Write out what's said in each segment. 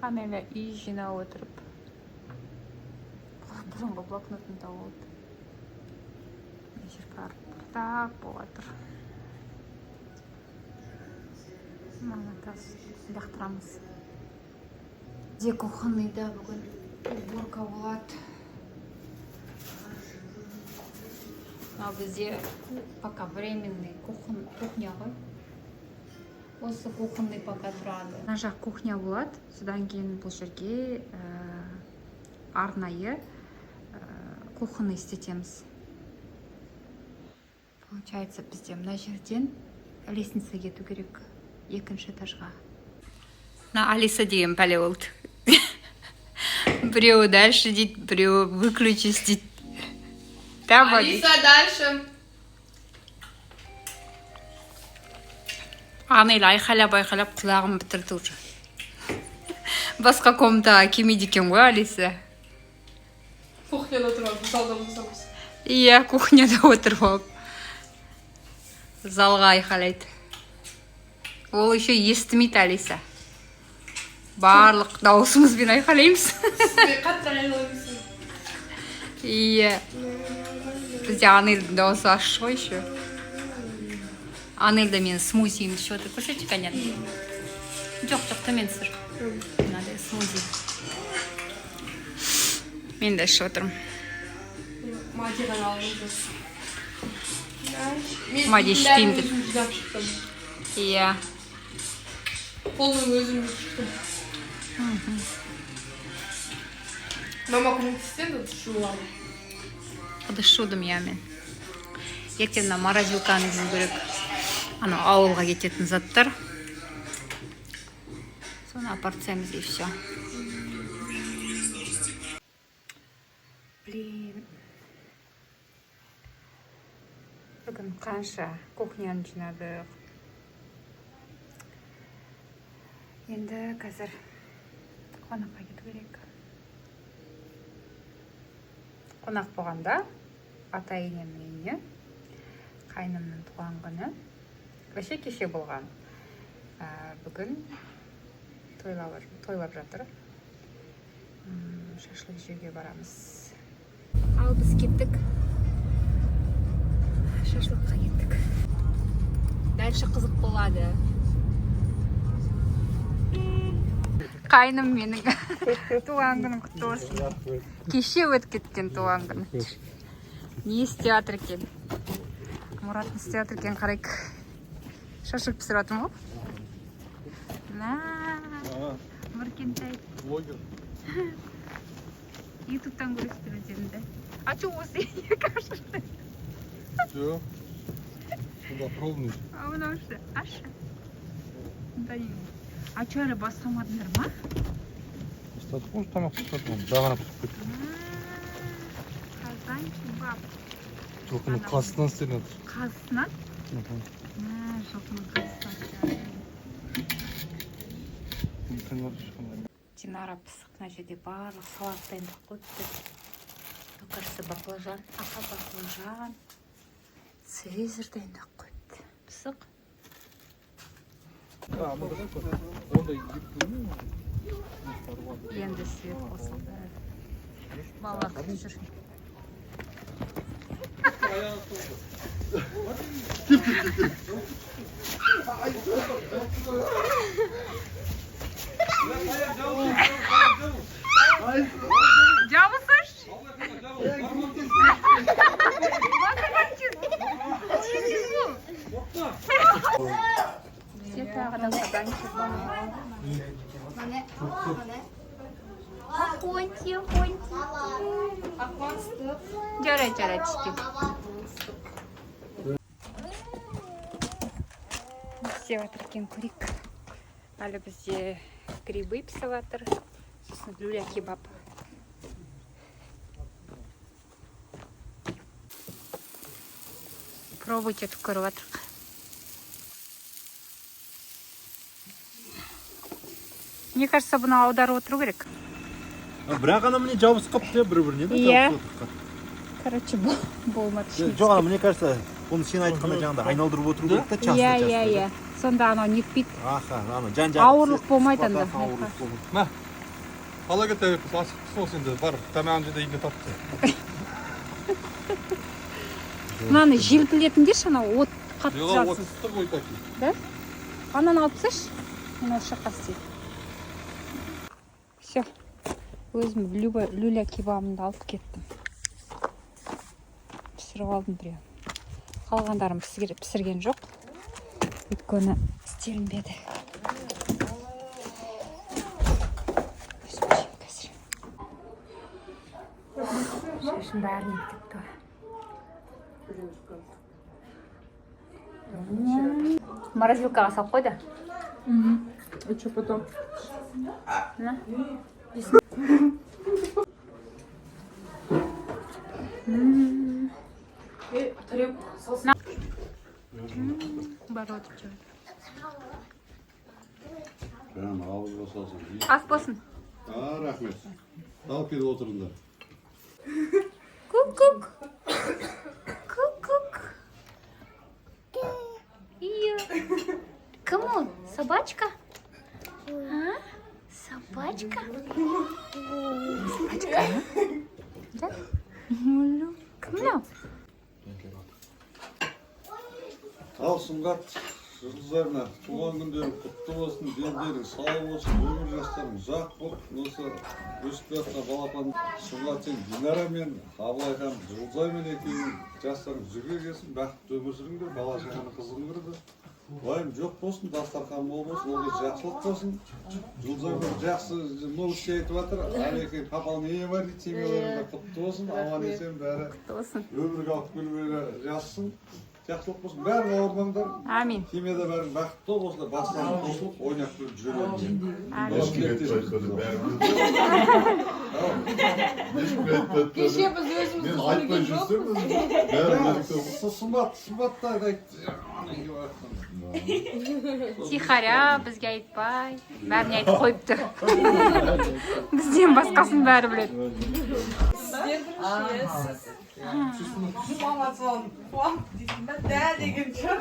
ана эле үй жинап отуруп бұрынғы блокнотун тауып алды. Мына жерге так болуп атыр. Мана тас жактырамыз. Де кухонныйда бүгүн уборка болот. А бізде пока временный кухня ғой. Осы кухонный пока тұрады. Мына жақ кухня болады. Содан кейін бұл жерге арнайы кухонный істетеміз. Получается, бізде мына жерден лестница кету керек екінші этажға. Мына Алиса деген пәле болды. Біреуі дальше дейді, біреуі выключись дейді. Алиса, дальше. Анел айқайлап құлағым бітірді уже. Басқа комнатаға келмейді екен ғой Алиса. Кухняда отырып, залда болсамыз. Иә, кухняда отырып алып. Залға айқайлайды. Ол еще естімейді Алиса. Барлық дауысымызбен айқайлаймыз. Сізбен қатты айқайлаймыз. Иә. Бізде Анелдің дауысы ашық ғой еще. Анель да мен смузиімді ішіп отыр. Көрсетші, конечно. Жоқ, төмен түсір. Мынадай смузи. Мен де ішіп отырмын. Мадиған алыңыз. Мади іштеймін деп. Мен жинап шықтым. Иә. Қолым өзім шықтым. Мама көмектескен шуылады. Ыдыс-шудым иә мен. Ертең мына морозилканы жеу керек. Ана ауылға кететін заттар. Соны апарып тастаймыз и все. Блин. Бүгін қанша кухняны жинадық. Енді қазір қонаққа кету керек. Қонақ болғанда ата-енемнің үйіне қайнымның туған күні. Вообще кеше болған. Бүгін тойлап жатыр. Шашлык жеуге барамыз. Ал біз кеттік. Шашлыкқа кеттік. Дальше қызық болады. Қайным менің туған күнім құтты болсын. Кеше өтіп кеткен туған күні. Не істеп жатыр екен? Мұрат не істеп жатыр екен, қарайық. Шашлык пісіріп жатырмын ғой. Мұркентай. Блогер. Ютубтан көресіздер өздеріңді. А что осы шашлык? Все. Сюда пробный. А мынау что? Аша? А что әлі басқамадыңдар ма? Статус тамақ пісіріп дағана пісіп кетті. Қазан кебаб. Жылқының қасынан істелінеді. Қасынан? Жылқының қасынан. Динара пысық, мына жерде барлық салат дайындап қойыпты. Кажется, баклажан, ақа баклажан, цезарь дайындап қойыпты. Пысық. Енді свет қосылды. Балалар күтіп жүр. Жабысыш? Все тағыдан қаданчы бар. Қонти. Жарай, чики. Істеп жатыр екен көрейік. Әлі бізде грибы пісіп жатыр. Сосын люля кебаб. Пробуйте, етіп көріп жатырық. Мне кажется, бұны аударып отыру керек. Бірақ ана міне жабысып қапты бір-біріне. Иә. Короче, болмады. Жоқ, ана мне кажется, оны сен айтқанда жаңағыда айналдырып отыру керек та часто. Иә. Сонда анау нетпейді. Аха, ана жан-жақ. Ауырлық болмайды анда. Ауырлық болмайды. Ала кете беріп, асық қыс енді бар, тамағын жеді үйге тапты. Мынаны желпілетіңдерші, анау от қатты Жоға, жатсын. отыз тұр ғой таки. Да? Ананы алып тасташы. Мен осы жаққа істеймін. Все. Өзім люля кебабымды алып кеттім. Пісіріп алдым біреу. Қалғандарын пісірген жоқ. Өйткені істелінбеді. Шешін бәрін еттіпті. Морозилкаға салып қойды. И что потом? На. Тарелку салса. Бородки. Прям ауыз болсасын. Ас болсын. Рахмет. Ал келіп отырыңдар. Кук-кук. Кук-кук. Ее. Кому? Собачка? А? Собачка? Собачка? Да? Кому? Ал Сұңғат, жұлдыздарына туған күндерің құтты болсын, дендерің сау болсын, өмір жастарың ұзақ болып, осы өсіп жатқан балапан Сұңғат сен Динара мен Абылайхан Жұлдызаймен екеуің жастарың жүзге келсін, бақытты өмір сүріңдер, бала шағаны қызығыңдар. Уайым жоқ болсын, дастархан мол болсын, ол жақсылық болсын. Жұлдызаймен жақсы новости айтып жатыр. Алеке папал не бар дейді, семьяларыңда құтты болсын, аман есен бәрі өмірге алып келуге жазсын. Жақсылық болсын, бәрін ауырмаңдар. Амин. Семьяда бәрін бақытты болсын, бастан қосылып, ойнап көріп жүреді. Кеше біз өзімізді Мен айтпай жүрсем, Сымбатта айтты. Тихаря бізге айтпай, бәріне айтып қойыпты. Бізден басқасын бәрі біледі. Мама сон, қуанып дейсің ба? Дә деген шығар.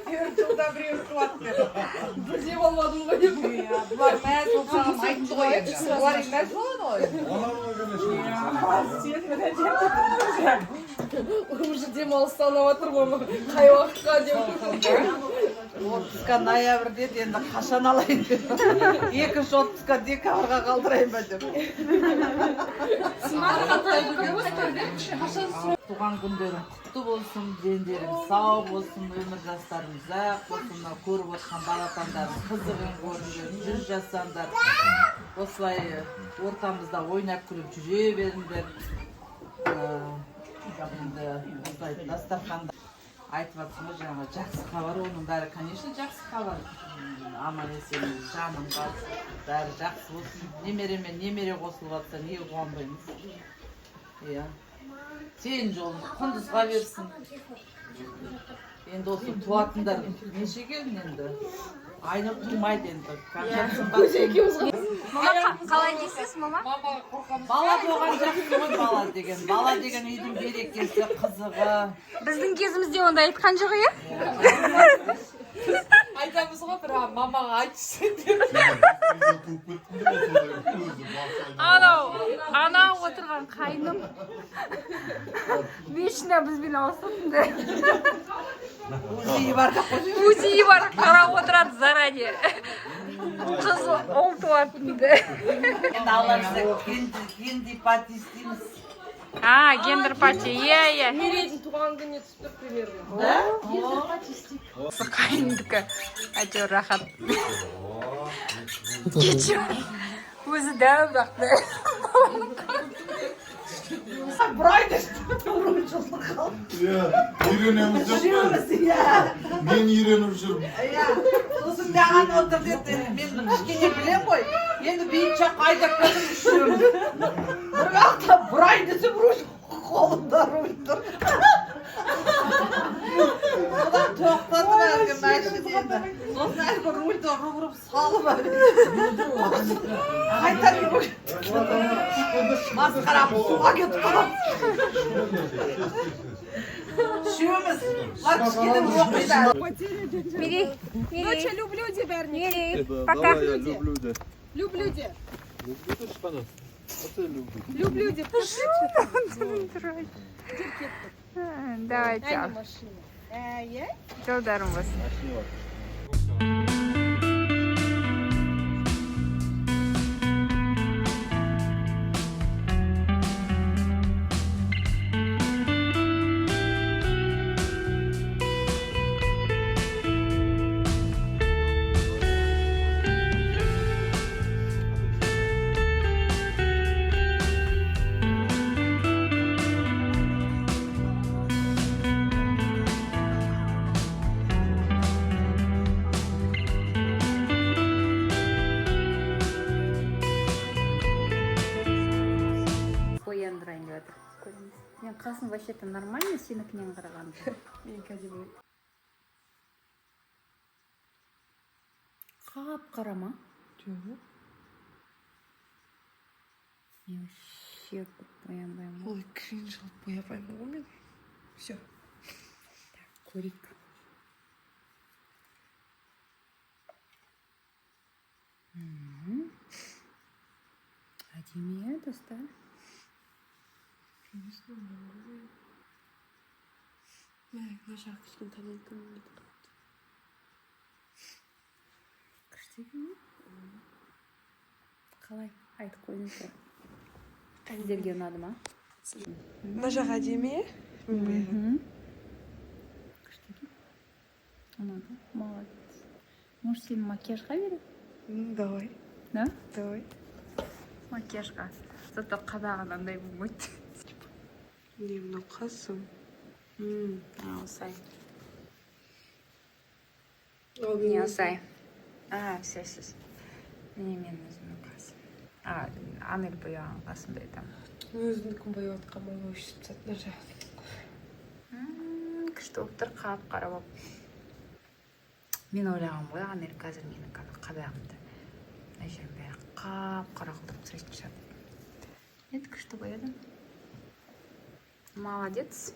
Төрт жылда біреу туады деді. Бірде болмадым ғой деп. Бұлар мәз болып саған айтты ғой енді. Бұлар мәз болады ғой. Сен міне Уже демалыстан алып мама. Қай уақытқа деп. отпуска ноябрьде енді қашан алайын деп. Екінші отпуска декабрьға қалдырайын ба деп. Туған күндерің құтты болсын, дендерің сау болсын, өмір жастарың ұзақ болсын, көріп отқан балапандарың қызығын көріңдер, жүз жасаңдар. Осылай ортамызда ойнап күліп жүре беріңдер. Енді осылай дастарханда айтып жатсың ғой, жаңағы жақсы хабар, оның бәрі, конечно, жақсы хабар. Аман есен, жаным бар, бәрі жақсы болсын. Немеремен немере қосылып жатса, неге қуанбаймыз? Иә. Сен жолың құндызға берсін. Енді осы туатындар неше келін енді? Айнып тұрмайды енді. Мама, қалай дейсіз, мама? Бала болған жақсы ғой, бала деген. Бала деген үйдің берекесі, қызығы. Біздің кезімізде ондай айтқан жоқ, иә? Айтамыз ғой, бірақ мамаға айтшы деп. Анау отырған қайным. Вечно бізбен ауысатын. Музейі бар деп қойшы. Музейі бар, қарап отырады заранее. Қыз ұл туатынды. Енді аларызда генди пати істейміз. Гендер пати, иә. Мерейдің туған күніне түсіп тұр примерно. Да? Осы қайындікі. Әйтеуір рахат. Кечір. Өзі дәу бірақ. Бұрайды жылды қалып. Үйренеміз жоқ Жүреміз, иә. Мен үйреніп жүрмін. Иә. Сосын маған отыр деді. Мен кішкене білем ғой. Енді бейітші айдап көзім жүремін. Бір уақытта бұрай десе бұр қолымда руль тұр. Содан тоқтатып әлгі мәшін енді. Сосын әлгі рульді ұрып салып әлгі. Қайтар руль. Масқара суға кетіп қалады. Үшеуміз. Лар кішкене оқиды. Мири, Доча, люблю тебя, Эрни. Мири, Давай, пока. я люблю тебя. Люблю тебя. Люблю тебя, что она? А ты любишь. Люблю тебя. Давай, Әне чао. машина. Я? Жолдарың болсын. Ояндырайын деп жатыр. Көреміз. Мен қасым вообще-то нормально сенікінен қарағанда. Мен кәдімгі. Қап-қара ма? Жоқ. Мен вообще боянбаймын. Ой, кринж қылып бояпаймын ғой мен. Все. Көрейік. Әдемі иә, достар. Мә, мына жағы кішкентайынан көңілді қалды. Күшті екен бе? Қалай? Айтып қойыңыздар. Сіздерге ұнады ма? Мына жағы әдемі, Күшті екен. Ұнады. Молодец. Может, сені макияжға беремін? Давай. Да? Давай. Макияжға. Зато қабағын андай болмайды. Не, мынау қасым. Осай. Ал Не, осай. Все. Не, мен өзімнің қасым. Анель бояған қасымды айтамын. Өзімдікін бояп атқан мама өшіп тастады, мына жағы. Күшті болып тұр, қап-қара болып. Мен ойлаған ғой, Анель қазір менің қабағымды. Мына жерін бәрі қап-қара қылдырып тастайтын шығар. Еді күшті бояды. Молодец.